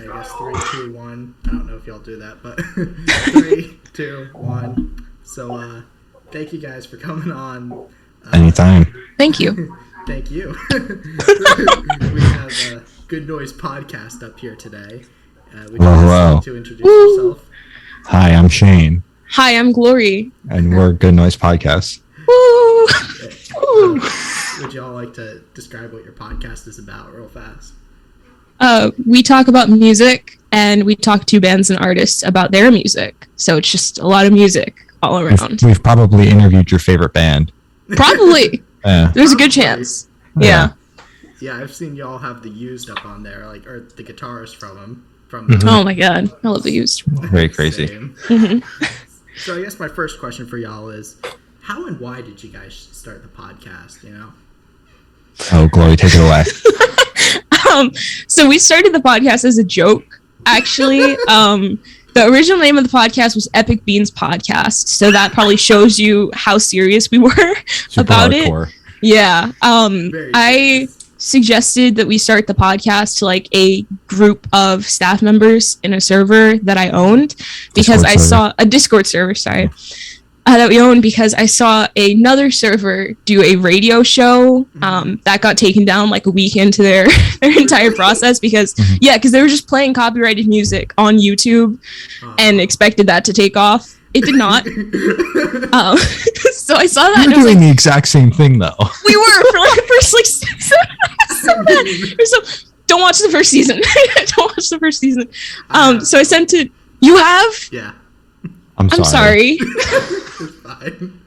I guess 3, 2, 1. I don't know if y'all do that, but 3, 2, 1. So, thank you guys for coming on. Anytime. Thank you. Thank you. We have a Good Noise podcast up here today. Would you hello. like to introduce yourself? Hi, I'm Shane. Hi, I'm Glory. And we're Good Noise Podcast. Woo! Would y'all like to describe what your podcast is about real fast? We talk about music, and we talk to bands and artists about their music. So it's just a lot of music all around. We've probably interviewed your favorite band. Probably. Yeah. There's a good chance. Yeah. Yeah, I've seen y'all have the Used up on there, like, or the guitarist from them. Oh my god, I love the Used. Very crazy. So I guess my first question for y'all is, how and why did you guys start the podcast, you know? Oh, Glory, take it away. So we started the podcast as a joke, actually. The original name of the podcast was Epic Beans Podcast, so that probably shows you how serious we were about hardcore. it. Yeah. I suggested that we start the podcast to like a group of staff members in a server that I owned because I saw a Discord server, that we owned because I saw another server do a radio show that got taken down like a week into their entire process because they were just playing copyrighted music on YouTube and expected that to take off. It did not. So I saw that. We're doing the exact same thing though. We were for like the first like 6 so don't watch the first season. Don't watch the first season. So I sent it. You have? Yeah. I'm sorry. It's fine.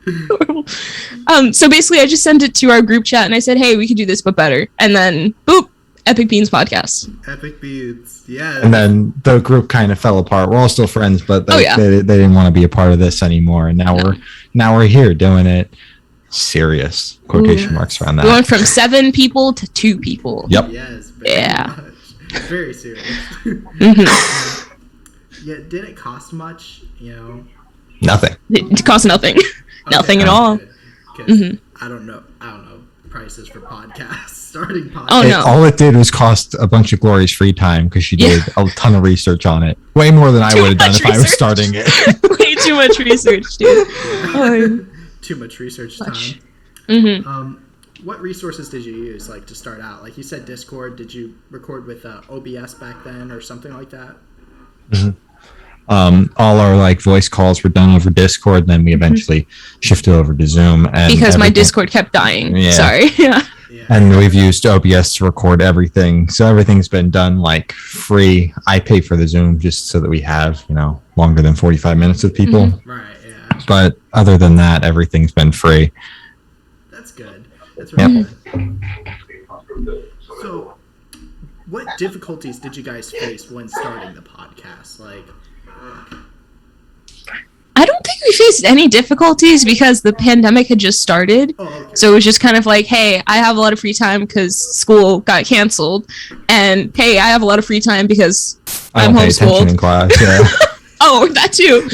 So basically I just sent it to our group chat and I said, hey, we could do this but better. And then boop, Epic Beans Podcast. Epic Beans, yeah. And then the group kind of fell apart. We're all still friends, but they didn't want to be a part of this anymore. And now we're here doing it serious. Quotation marks around that. We went from 7 people to 2 people. Yep. Yes. Very much. Very serious. Yeah, did it cost much, you know? Nothing. It cost nothing. Nothing at all. I don't know prices for podcasts, starting podcasts. Oh, no. All it did was cost a bunch of Glory's free time because she did a ton of research on it. Way more than I would have done if I was starting it. Way too much research, dude. Too much research time. What resources did you use, like, to start out? Like, you said Discord. Did you record with OBS back then or something like that? All our like voice calls were done over Discord, and then we eventually shifted over to Zoom. And because my Discord kept dying. Yeah. Sorry. Yeah. And we've used OBS to record everything. So everything's been done like free. I pay for the Zoom just so that we have, longer than 45 minutes with people. Right, yeah. But other than that, everything's been free. That's good. That's really good. So, what difficulties did you guys face when starting the podcast? Like, I don't think we faced any difficulties because the pandemic had just started. So it was just kind of like, hey, I have a lot of free time because school got canceled. And hey, I have a lot of free time because I'm homeschooled. In class, yeah. Oh, that too.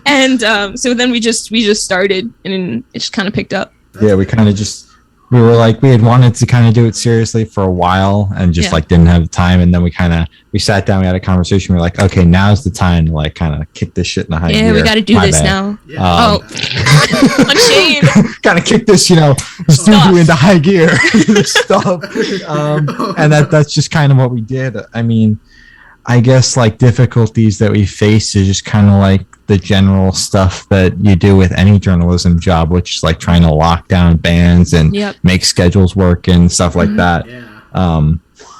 And so then we just started and it just kind of picked up. Yeah, we were like, we had wanted to kind of do it seriously for a while and just like didn't have the time. And then we sat down, we had a conversation. We were like, okay, now's the time to like kind of kick this shit in the high gear. Yeah, we got to do this now. Yeah. I'm Shane. Kind of kick this, studio into high gear. Stuff. And that's just kind of what we did. I mean, I guess like difficulties that we face is just kind of like the general stuff that you do with any journalism job, which is like trying to lock down bands and make schedules work and stuff like that. Yeah.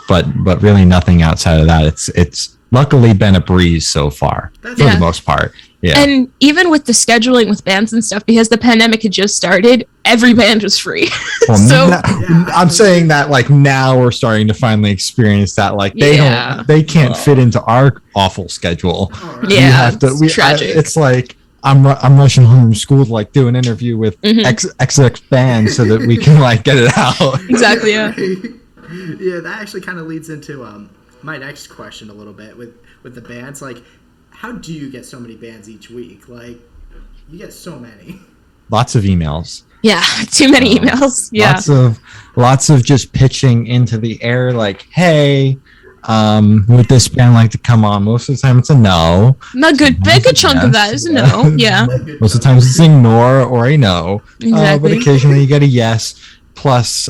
But really nothing outside of that. It's luckily been a breeze so far for the most part. Yeah. And even with the scheduling with bands and stuff, because the pandemic had just started, every band was free. Well, I'm saying that like now we're starting to finally experience that. Like they can't fit into our awful schedule. Yeah, it's tragic. It's like I'm rushing home from school to like do an interview with XX band so that we can like get it out. Exactly. Yeah. Yeah, that actually kind of leads into my next question a little bit with the bands. Like, how do you get so many bands each week? Like, you get so many. Lots of emails. Yeah, too many emails. Yeah. Lots of just pitching into the air like, hey, would this band like to come on? Most of the time it's a no. A good chunk of that is a no. Yeah. Most of the times it's an ignore or a no. Exactly. But occasionally you get a yes. Plus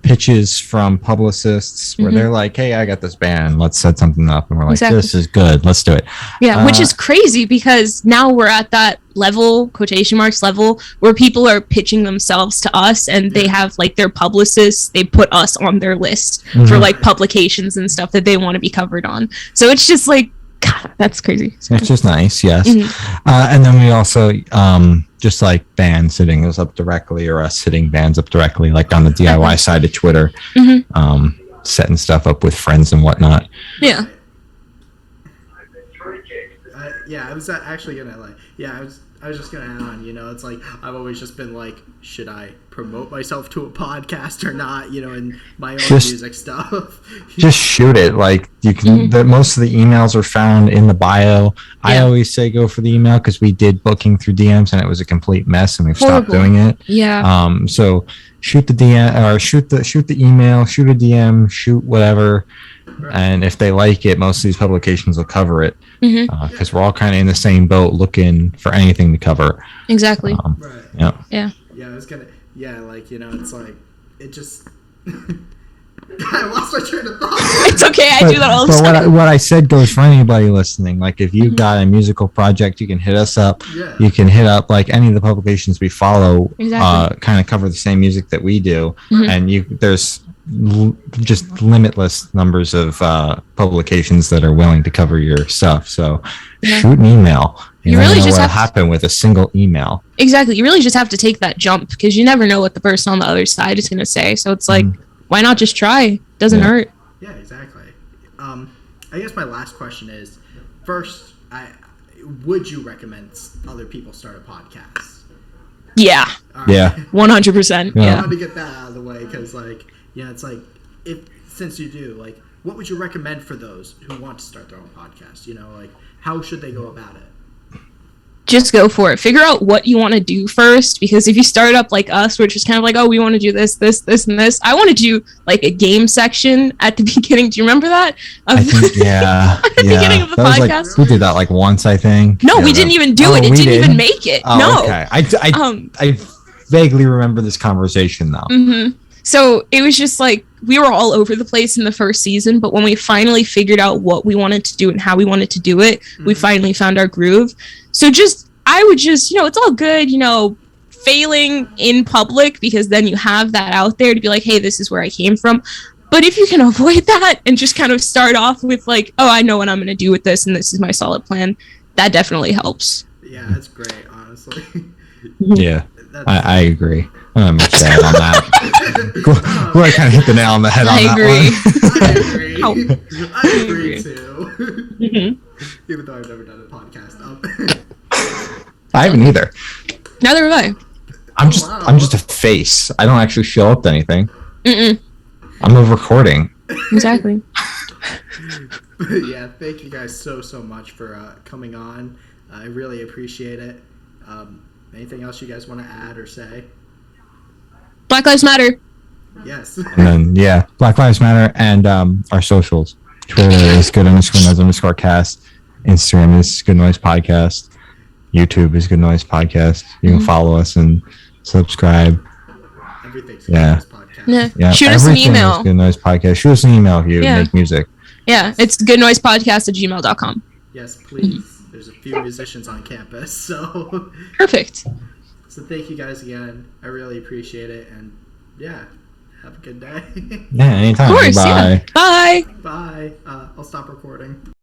pitches from publicists where they're like, hey, I got this band, let's set something up, and we're like, this is good, let's do it. Yeah, which is crazy because now we're at that level, quotation marks level, where people are pitching themselves to us, and they have like their publicists, they put us on their list for like publications and stuff that they want to be covered on. So it's just like, God, that's crazy. So. It's just nice, yes. And then we also just like bands hitting us up directly, or us hitting bands up directly, like on the DIY side of Twitter, setting stuff up with friends and whatnot. Yeah. I was actually gonna I was just gonna add on, it's like I've always just been like, should I promote myself to a podcast or not, and my own music stuff. Just shoot it. Like you can, most of the emails are found in the bio. I always say go for the email because we did booking through DMs and it was a complete mess and we've stopped doing it. Yeah. So shoot the DM or shoot the email, shoot a DM, shoot whatever. And if they like it, most of these publications will cover it because we're all kind of in the same boat looking for anything to cover. Exactly. Right. Yeah. Yeah, I was gonna. Yeah, like it's like it just. I lost my train of thought. It's okay. I do that all the time. But what I said goes for anybody listening. Like if you've got a musical project, you can hit us up. Yeah. You can hit up like any of the publications we follow. Exactly. Kind of cover the same music that we do, and there's just limitless numbers of publications that are willing to cover your stuff. So shoot an email. You really just have to happen with a single email. Exactly. You really just have to take that jump because you never know what the person on the other side is going to say. So it's like, why not just try? Doesn't hurt. Yeah, exactly. I guess my last question is, first, would you recommend other people start a podcast? Yeah. Right. Yeah. 100%. Yeah. I wanted to get that out of the way because, it's like, since you do, what would you recommend for those who want to start their own podcast? How should they go about it? Just go for it. Figure out what you want to do first, because if you start up like us, which is kind of like, oh, we want to do this, and this. I want to do like a game section at the beginning. Do you remember that? I think, yeah. At the beginning of the podcast. We did that like once, I think. No, we didn't even do it. It didn't even make it. Oh, no. Okay. I vaguely remember this conversation though. So it was just like we were all over the place in the first season, but when we finally figured out what we wanted to do and how we wanted to do it, we finally found our groove. So I would just, it's all good, failing in public, because then you have that out there to be like, hey, this is where I came from. But if you can avoid that and just kind of start off with like, oh, I know what I'm going to do with this and this is my solid plan, that definitely helps. Yeah, that's great, honestly. Yeah, I agree. I'm sad on that. Gloria kind of hit the nail on the head on that one. I agree too. Even though I've never done a podcast. I haven't either. Neither have I. I'm just a face. I don't actually show up to anything. I'm a recording. Exactly. Yeah, thank you guys so much for coming on. I really appreciate it. Anything else you guys want to add or say? Black Lives Matter. Yes. And then, Black Lives Matter, and our socials. Twitter is good_noise_cast. Instagram is Good Noise Podcast. YouTube is Good Noise Podcast. You can follow us and subscribe. Everything's Good Noise Podcast. Yeah. Shoot us an email. Good Noise Podcast. Shoot us an email if you make music. Yeah, it's goodnoisepodcast@gmail.com. Yes, please. There's a few musicians on campus, so perfect. So thank you guys again. I really appreciate it, and have a good day. Yeah, anytime. Of course. Bye. Bye. Bye. I'll stop recording.